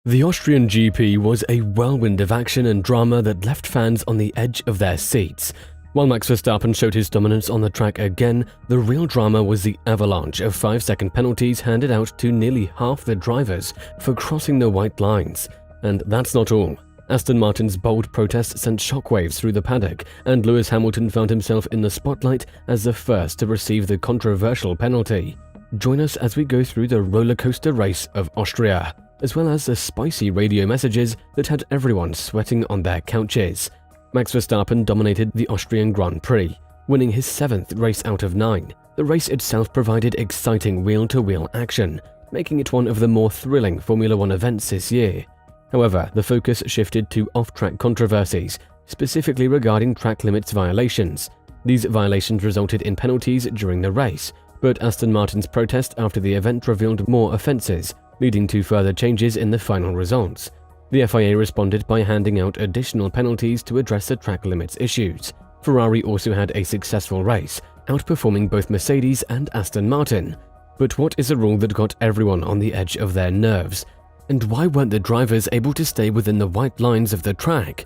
The Austrian GP was a whirlwind of action and drama that left fans on the edge of their seats. While Max Verstappen showed his dominance on the track again, the real drama was the avalanche of 5-second penalties handed out to nearly half the drivers for crossing the white lines. And that's not all. Aston Martin's bold protest sent shockwaves through the paddock, and Lewis Hamilton found himself in the spotlight as the first to receive the controversial penalty. Join us as we go through the rollercoaster race of Austria, as well as the spicy radio messages that had everyone sweating on their couches. Max Verstappen dominated the Austrian Grand Prix, winning his 7th race out of 9. The race itself provided exciting wheel-to-wheel action, making it one of the more thrilling Formula One events this year. However, the focus shifted to off-track controversies, specifically regarding track limits violations. These violations resulted in penalties during the race, but Aston Martin's protest after the event revealed more offences, leading to further changes in the final results. The FIA responded by handing out additional penalties to address the track limits issues. Ferrari also had a successful race, outperforming both Mercedes and Aston Martin. But what is a rule that got everyone on the edge of their nerves? And why weren't the drivers able to stay within the white lines of the track?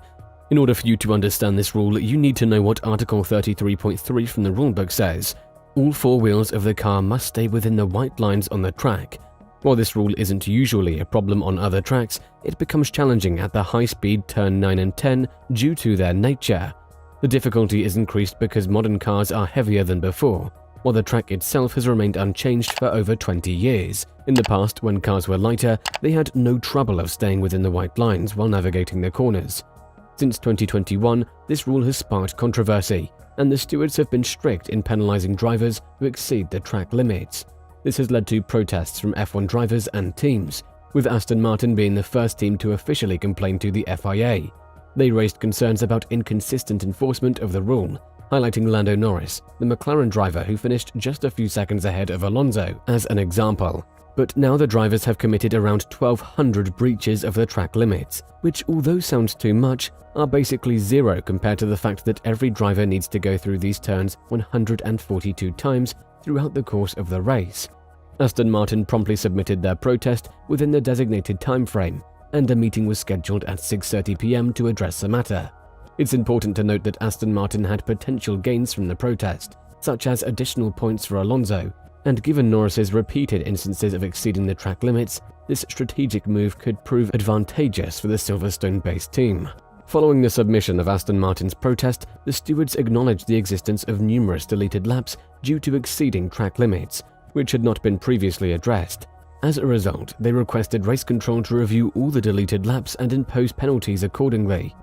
In order for you to understand this rule, you need to know what Article 33.3 from the rulebook says. All 4 wheels of the car must stay within the white lines on the track. While this rule isn't usually a problem on other tracks, it becomes challenging at the high-speed turn 9 and 10 due to their nature. The difficulty is increased because modern cars are heavier than before, while the track itself has remained unchanged for over 20 years. In the past, when cars were lighter, they had no trouble of staying within the white lines while navigating the corners. Since 2021, this rule has sparked controversy, and the stewards have been strict in penalising drivers who exceed the track limits. This has led to protests from F1 drivers and teams, with Aston Martin being the first team to officially complain to the FIA. They raised concerns about inconsistent enforcement of the rule, highlighting Lando Norris, the McLaren driver who finished just a few seconds ahead of Alonso, as an example. But now the drivers have committed around 1,200 breaches of the track limits, which, although sounds too much, are basically zero compared to the fact that every driver needs to go through these turns 142 times throughout the course of the race. Aston Martin promptly submitted their protest within the designated time frame, and a meeting was scheduled at 6:30 p.m. to address the matter. It's important to note that Aston Martin had potential gains from the protest, such as additional points for Alonso, and given Norris's repeated instances of exceeding the track limits, this strategic move could prove advantageous for the Silverstone-based team. Following the submission of Aston Martin's protest, the stewards acknowledged the existence of numerous deleted laps due to exceeding track limits, which had not been previously addressed. As a result, they requested race control to review all the deleted laps and impose penalties accordingly.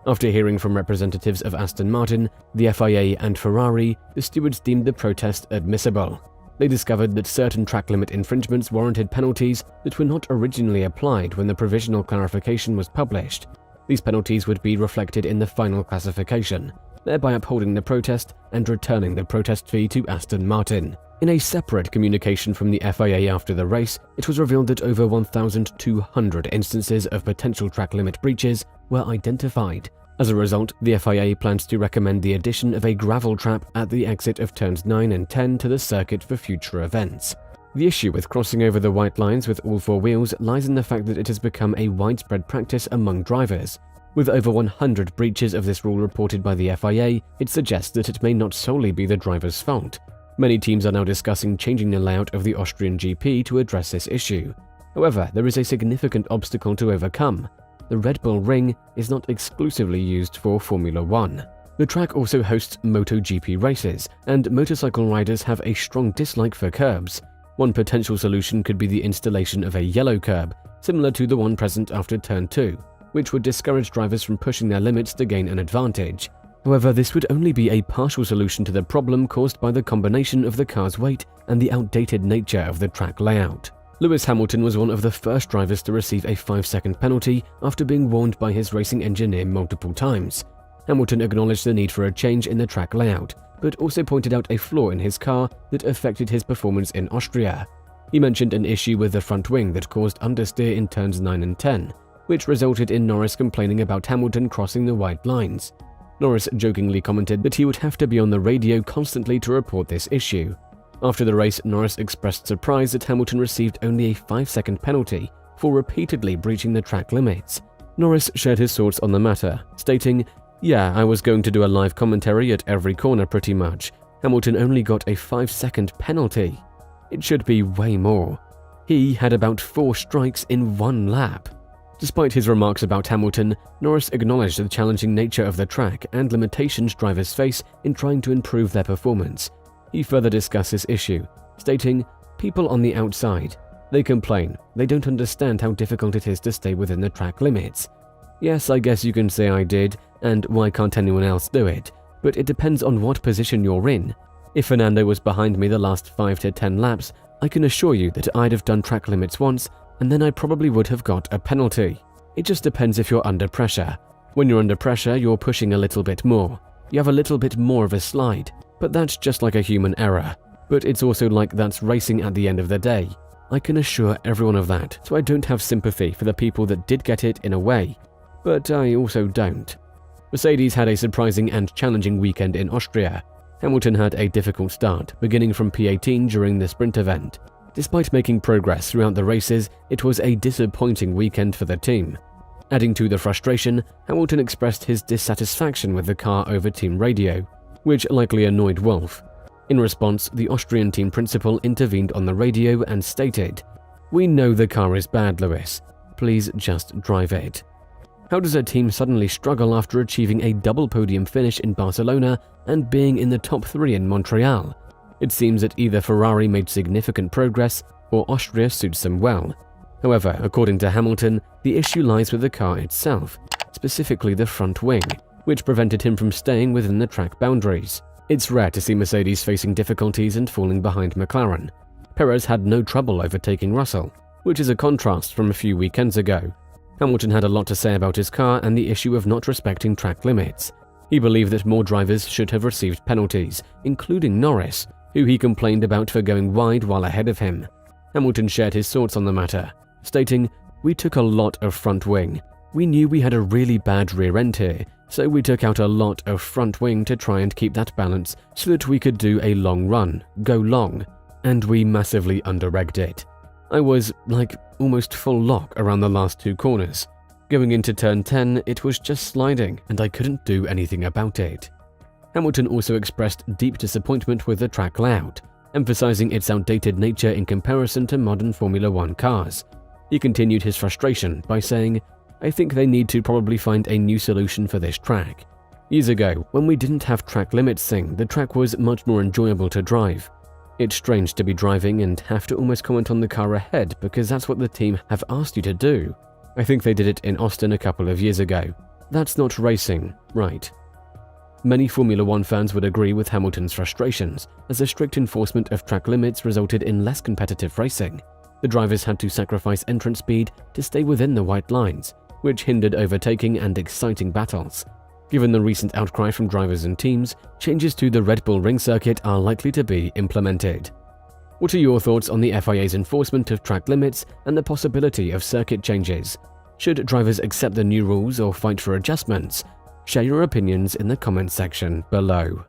After hearing from representatives of Aston Martin, the FIA and Ferrari, the stewards deemed the protest admissible. They discovered that certain track limit infringements warranted penalties that were not originally applied when the provisional clarification was published. These penalties would be reflected in the final classification, thereby upholding the protest and returning the protest fee to Aston Martin. In a separate communication from the FIA after the race, it was revealed that over 1,200 instances of potential track limit breaches were identified. As a result, the FIA plans to recommend the addition of a gravel trap at the exit of turns 9 and 10 to the circuit for future events. The issue with crossing over the white lines with all 4 wheels lies in the fact that it has become a widespread practice among drivers. With over 100 breaches of this rule reported by the FIA, it suggests that it may not solely be the driver's fault. Many teams are now discussing changing the layout of the Austrian GP to address this issue. However, there is a significant obstacle to overcome. The Red Bull Ring is not exclusively used for Formula One. The track also hosts MotoGP races, and motorcycle riders have a strong dislike for curbs. One potential solution could be the installation of a yellow curb, similar to the one present after Turn 2, which would discourage drivers from pushing their limits to gain an advantage. However, this would only be a partial solution to the problem caused by the combination of the car's weight and the outdated nature of the track layout. Lewis Hamilton was one of the first drivers to receive a 5-second penalty after being warned by his racing engineer multiple times. Hamilton acknowledged the need for a change in the track layout, but also pointed out a flaw in his car that affected his performance in Austria. He mentioned an issue with the front wing that caused understeer in turns 9 and 10, which resulted in Norris complaining about Hamilton crossing the white lines. Norris jokingly commented that he would have to be on the radio constantly to report this issue. After the race, Norris expressed surprise that Hamilton received only a 5-second penalty for repeatedly breaching the track limits. Norris shared his thoughts on the matter, stating, "Yeah, I was going to do a live commentary at every corner pretty much. Hamilton only got a 5-second penalty. It should be way more. He had about 4 strikes in 1 lap." Despite his remarks about Hamilton, Norris acknowledged the challenging nature of the track and limitations drivers face in trying to improve their performance. He further discussed this issue, stating, "People on the outside, they complain, they don't understand how difficult it is to stay within the track limits. Yes, I guess you can say I did, and why can't anyone else do it? But it depends on what position you're in. If Fernando was behind me the last 5 to 10 laps, I can assure you that I'd have done track limits once, and then I probably would have got a penalty. It just depends if you're under pressure. When you're under pressure, you're pushing a little bit more. You have a little bit more of a slide, but that's just like a human error. But it's also like that's racing at the end of the day. I can assure everyone of that, so I don't have sympathy for the people that did get it in a way. But I also don't." Mercedes had a surprising and challenging weekend in Austria. Hamilton had a difficult start, beginning from P18 during the sprint event. Despite making progress throughout the races, it was a disappointing weekend for the team. Adding to the frustration, Hamilton expressed his dissatisfaction with the car over team radio, which likely annoyed Wolff. In response, the Austrian team principal intervened on the radio and stated, "We know the car is bad, Lewis. Please just drive it." How does a team suddenly struggle after achieving a double podium finish in Barcelona and being in the top 3 in Montreal? It seems that either Ferrari made significant progress or Austria suits them well. However, according to Hamilton, the issue lies with the car itself, specifically the front wing, which prevented him from staying within the track boundaries. It's rare to see Mercedes facing difficulties and falling behind McLaren. Perez had no trouble overtaking Russell, which is a contrast from a few weekends ago. Hamilton had a lot to say about his car and the issue of not respecting track limits. He believed that more drivers should have received penalties, including Norris, who he complained about for going wide while ahead of him. Hamilton shared his thoughts on the matter, stating, "We took a lot of front wing. We knew we had a really bad rear end here, so we took out a lot of front wing to try and keep that balance so that we could do a long run, go long, and we massively under-regged it. I was, almost full lock around the last 2 corners. Going into turn 10, it was just sliding, and I couldn't do anything about it." Hamilton also expressed deep disappointment with the track layout, emphasizing its outdated nature in comparison to modern Formula 1 cars. He continued his frustration by saying, "I think they need to probably find a new solution for this track. Years ago, when we didn't have track limits thing, the track was much more enjoyable to drive. It's strange to be driving and have to almost comment on the car ahead because that's what the team have asked you to do. I think they did it in Austin a couple of years ago. That's not racing, right?" Many Formula 1 fans would agree with Hamilton's frustrations, as the strict enforcement of track limits resulted in less competitive racing. The drivers had to sacrifice entrance speed to stay within the white lines, which hindered overtaking and exciting battles. Given the recent outcry from drivers and teams, changes to the Red Bull Ring circuit are likely to be implemented. What are your thoughts on the FIA's enforcement of track limits and the possibility of circuit changes? Should drivers accept the new rules or fight for adjustments? Share your opinions in the comments section below.